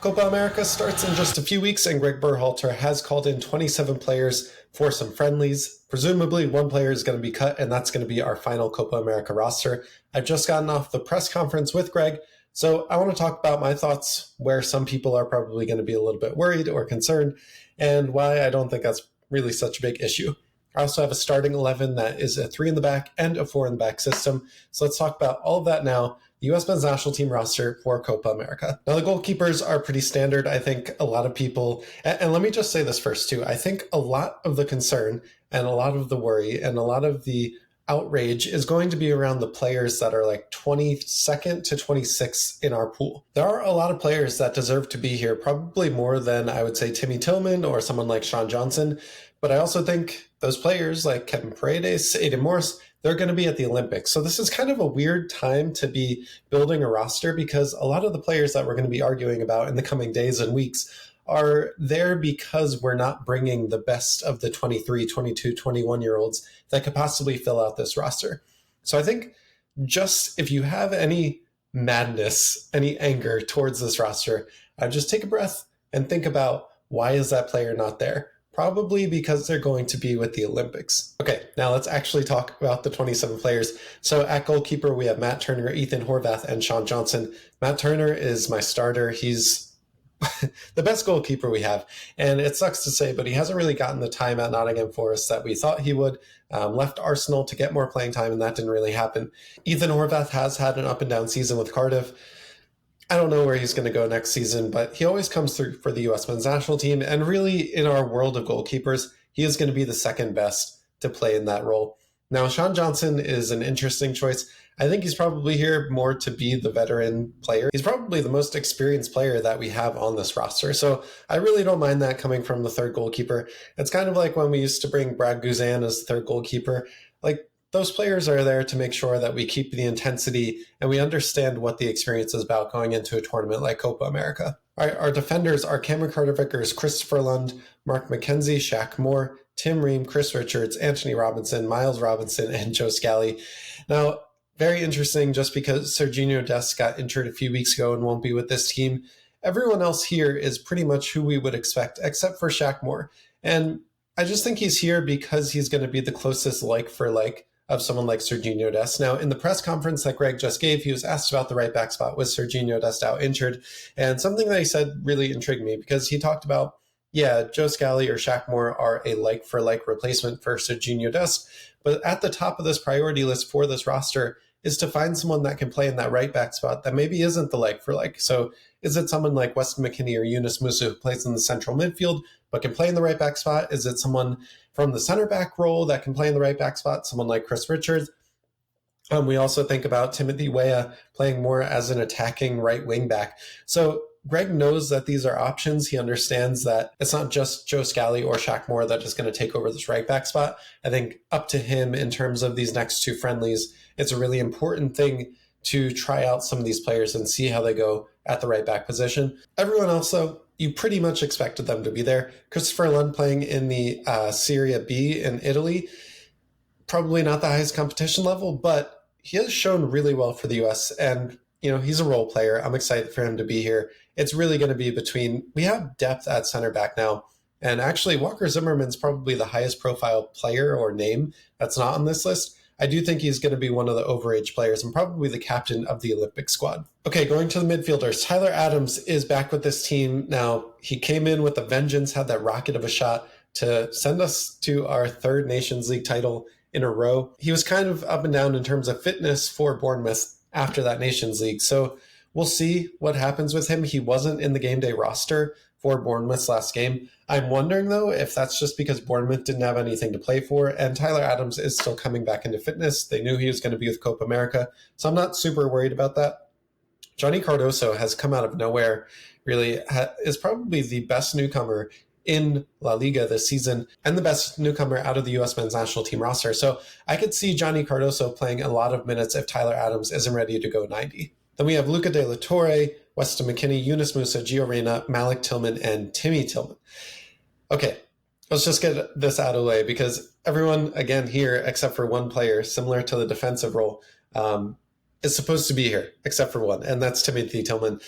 Copa America starts in just a few weeks, and Greg Berhalter has called in 27 players for some friendlies. Presumably, one player is going to be cut, and that's going to be our final Copa America roster. I've just gotten off the press conference with Greg, so I want to talk about my thoughts, where some people are probably going to be a little bit worried or concerned, and why I don't think that's really such a big issue. I also have a starting 11 that is a 3 in the back and a 4 in the back system. So let's talk about all of that now. The U.S. men's national team roster for Copa America. Now, the goalkeepers are pretty standard. I think a lot of people, and let me just say this first too, I think a lot of the concern and a lot of the worry and a lot of the outrage is going to be around the players that are like 22nd to 26th in our pool. There are a lot of players that deserve to be here, probably more than I would say Timmy Tillman or someone like Sean Johnson. But I also think those players like Kevin Paredes, Aiden Morris, they're going to be at the Olympics. So this is kind of a weird time to be building a roster, because a lot of the players that we're going to be arguing about in the coming days and weeks are there because we're not bringing the best of the 23, 22, 21-year-olds that could possibly fill out this roster. So I think just if you have any madness, any anger towards this roster, I'd just take a breath and think about, why is that player not there? Probably because they're going to be with the Olympics. Okay, now let's actually talk about the 27 players. So at goalkeeper, we have Matt Turner, Ethan Horvath, and Sean Johnson. Matt Turner is my starter. He's the best goalkeeper we have. And it sucks to say, but he hasn't really gotten the time at Nottingham Forest that we thought he would. Left Arsenal to get more playing time, and that didn't really happen. Ethan Horvath has had an up and down season with Cardiff. I don't know where he's going to go next season, but he always comes through for the U.S. men's national team. And really, in our world of goalkeepers, he is going to be the second best to play in that role. Now, Sean Johnson is an interesting choice. I think he's probably here more to be the veteran player. He's probably the most experienced player that we have on this roster. So I really don't mind that coming from the third goalkeeper. It's kind of like when we used to bring Brad Guzan as the third goalkeeper. Like, those players are there to make sure that we keep the intensity and we understand what the experience is about going into a tournament like Copa America. All right, our defenders are Cameron Carter-Vickers, Christopher Lund, Mark McKenzie, Shaq Moore, Tim Ream, Chris Richards, Anthony Robinson, Miles Robinson, and Joe Scally. Now, very interesting, just because Serginho Dest got injured a few weeks ago and won't be with this team. Everyone else here is pretty much who we would expect, except for Shaq Moore. And I just think he's here because he's going to be the closest like for like of someone like Serginho Dest. Now, in the press conference that Greg just gave, he was asked about the right back spot with Serginho Dest out injured. And something that he said really intrigued me, because he talked about, yeah, Joe Scally or Shaq Moore are a like-for-like replacement for Serginho Dest. But at the top of this priority list for this roster is to find someone that can play in that right back spot that maybe isn't the like-for-like. So is it someone like Weston McKennie or Yunus Musa who plays in the central midfield but can play in the right back spot? Is it someone from the center back role that can play in the right back spot, someone like Chris Richards? We also think about Timothy Weah playing more as an attacking right wing back. So Greg knows that these are options. He understands that it's not just Joe Scally or Shaq Moore that is going to take over this right back spot. I think up to him in terms of these next two friendlies, it's a really important thing to try out some of these players and see how they go at the right back position. Everyone else, though, you pretty much expected them to be there. Christopher Lund playing in the Serie B in Italy, probably not the highest competition level, but he has shown really well for the U.S. And, you know, he's a role player. I'm excited for him to be here. It's really going to be between, we have depth at center back now. And actually, Walker Zimmerman's probably the highest profile player or name that's not on this list. I do think he's going to be one of the overage players and probably the captain of the Olympic squad. Okay, going to the midfielders. Tyler Adams is back with this team. Now, he came in with a vengeance, had that rocket of a shot to send us to our third Nations League title in a row. He was kind of up and down in terms of fitness for Bournemouth after that Nations League. So we'll see what happens with him. He wasn't in the game day roster for Bournemouth's last game. I'm wondering, though, if that's just because Bournemouth didn't have anything to play for, and Tyler Adams is still coming back into fitness. They knew he was going to be with Copa America, so I'm not super worried about that. Johnny Cardoso has come out of nowhere, really, is probably the best newcomer in La Liga this season and the best newcomer out of the U.S. men's national team roster. So I could see Johnny Cardoso playing a lot of minutes if Tyler Adams isn't ready to go 90. Then we have Luca De La Torre, Weston McKennie, Yunus Musa, Gio Reyna, Malik Tillman, and Timmy Tillman. Okay, let's just get this out of the way, because everyone, again, here, except for one player, similar to the defensive role, is supposed to be here, except for one, and that's Timothy Tillman.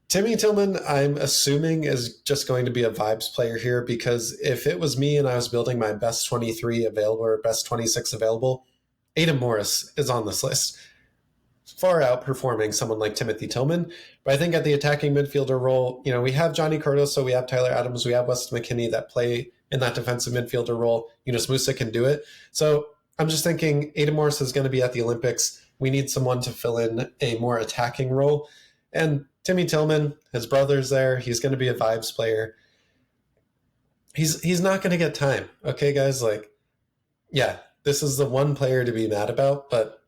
Timmy Tillman, I'm assuming, is just going to be a vibes player here, because if it was me and I was building my best 23 available or best 26 available, Adam Morris is on this list, far outperforming someone like Timothy Tillman. But I think at the attacking midfielder role, we have Johnny Cardoso, we have Tyler Adams, we have Weston McKennie that play in that defensive midfielder role. Yunus Musa can do it. So I'm just thinking Adam Morris is going to be at the Olympics. We need someone to fill in a more attacking role. And Timmy Tillman, his brother's there. He's going to be a vibes player. He's not going to get time. Okay, guys? Yeah, this is the one player to be mad about, but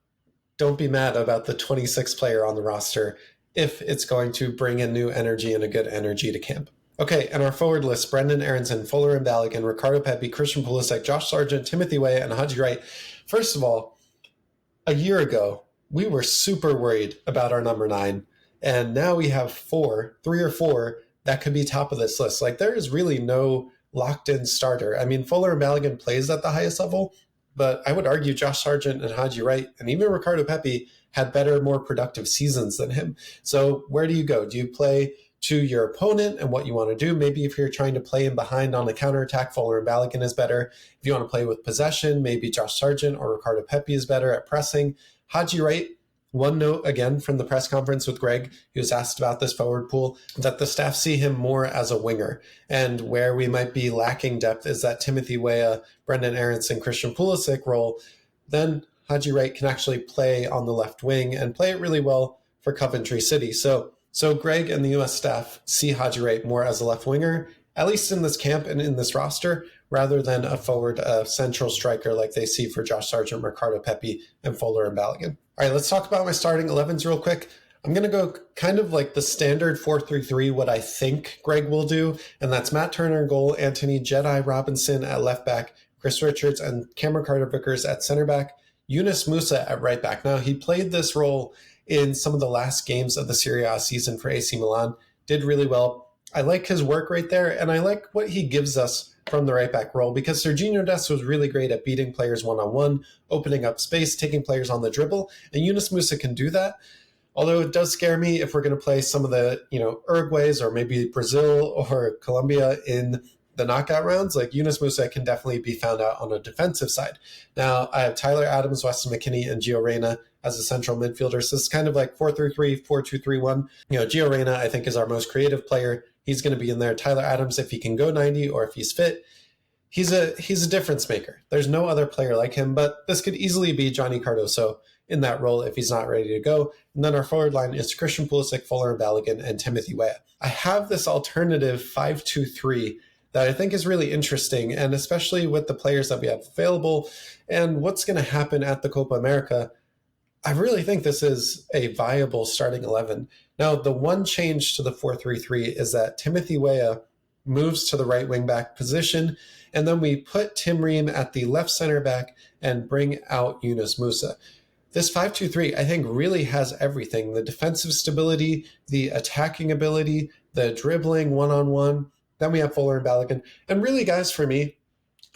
don't be mad about the 26th player on the roster if it's going to bring in new energy and a good energy to camp. Okay, and our forward list: Brendan Aronson, Fuller and Balogun, Ricardo Pepi, Christian Pulisic, Josh Sargent, Timothy Weah, and Haji Wright. First of all, a year ago, we were super worried about our number 9. And now we have 3 or 4 that could be top of this list. There is really no locked-in starter. I mean, Fuller and Balogun plays at the highest level, but I would argue Josh Sargent and Haji Wright and even Ricardo Pepi had better, more productive seasons than him. So where do you go? Do you play to your opponent and what you want to do? Maybe if you're trying to play in behind on a counterattack, Fuller and Balogun is better. If you want to play with possession, maybe Josh Sargent or Ricardo Pepi is better at pressing. Haji Wright, one note again from the press conference with Greg, he was asked about this forward pool, that the staff see him more as a winger. And where we might be lacking depth is that Timothy Weah, Brendan Aronson, Christian Pulisic role. Then Haji Wright can actually play on the left wing and play it really well for Coventry City. So Greg and the U.S. staff see Haji Wright more as a left winger, at least in this camp and in this roster, rather than a forward central striker like they see for Josh Sargent, Ricardo Pepi, and Fuller and Balogun. All right, let's talk about my starting 11s real quick. I'm going to go kind of like the standard 4-3-3, what I think Greg will do, and that's Matt Turner in goal, Anthony Jedi Robinson at left back, Chris Richards and Cameron Carter-Vickers at center back, Yunus Musa at right back. Now, he played this role in some of the last games of the Serie A season for AC Milan, did really well. I like his work right there, and I like what he gives us from the right back role, because Serginho Dest was really great at beating players one-on-one, opening up space, taking players on the dribble, and Yunus Musa can do that. Although it does scare me if we're going to play some of the, Uruguays or maybe Brazil or Colombia in the knockout rounds, Yunus Musa can definitely be found out on a defensive side. Now, I have Tyler Adams, Weston McKennie, and Gio Reyna as a central midfielder. So it's kind of like 4-3-3, 4-2-3-1. Gio Reyna, I think, is our most creative player. He's going to be in there. Tyler Adams, if he can go 90 or if he's fit, he's a difference maker. There's no other player like him, but this could easily be Johnny Cardoso in that role if he's not ready to go. And then our forward line is Christian Pulisic, Fuller and Balogun, and Timothy Weah. I have this alternative 5-2-3 that I think is really interesting, and especially with the players that we have available and what's going to happen at the Copa America, I really think this is a viable starting 11. Now, the one change to the 4-3-3 is that Timothy Weah moves to the right wing back position, and then we put Tim Ream at the left center back and bring out Yunus Musa. This 5-2-3, I think, really has everything: the defensive stability, the attacking ability, the dribbling one-on-one. Then we have Fuller and Balogun. And really, guys, for me,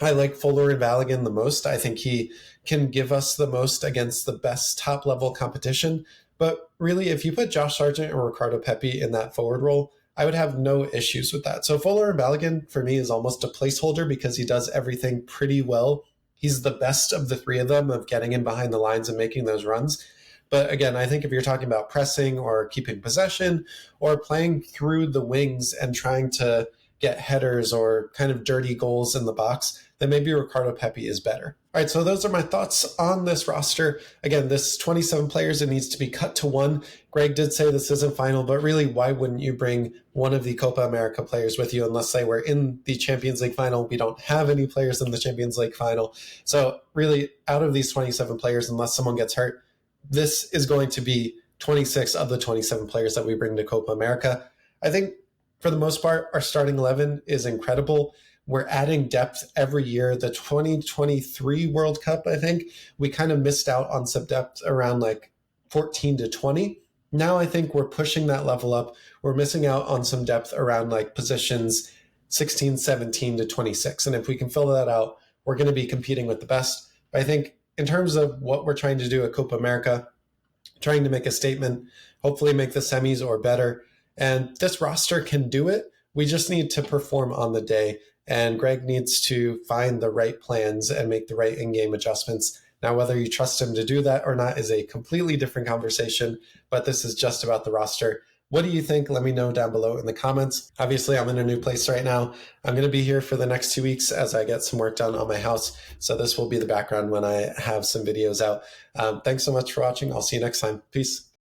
I like Fuller and Balogun the most. I think he can give us the most against the best top-level competition. But really, if you put Josh Sargent or Ricardo Pepi in that forward role, I would have no issues with that. So Fuller and Balogun, for me, is almost a placeholder because he does everything pretty well. He's the best of the three of them of getting in behind the lines and making those runs. But again, I think if you're talking about pressing or keeping possession or playing through the wings and trying to get headers or kind of dirty goals in the box, then maybe Ricardo Pepi is better. All right, so those are my thoughts on this roster. Again, this 27 players, it needs to be cut to 1. Greg did say this isn't final, but really, why wouldn't you bring one of the Copa America players with you unless they were in the Champions League final? We don't have any players in the Champions League final. So really, out of these 27 players, unless someone gets hurt, this is going to be 26 of the 27 players that we bring to Copa America. I think for the most part, our starting 11 is incredible. We're adding depth every year. The 2023 World Cup, I think, we kind of missed out on some depth around 14 to 20. Now I think we're pushing that level up. We're missing out on some depth around positions 16, 17 to 26. And if we can fill that out, we're going to be competing with the best. But I think in terms of what we're trying to do at Copa America, trying to make a statement, hopefully make the semis or better, And this roster can do it. We just need to perform on the day. And Greg needs to find the right plans and make the right in-game adjustments. Now, whether you trust him to do that or not is a completely different conversation, but this is just about the roster. What do you think? Let me know down below in the comments. Obviously, I'm in a new place right now. I'm going to be here for the next 2 weeks as I get some work done on my house. So this will be the background when I have some videos out. Thanks so much for watching. I'll see you next time. Peace.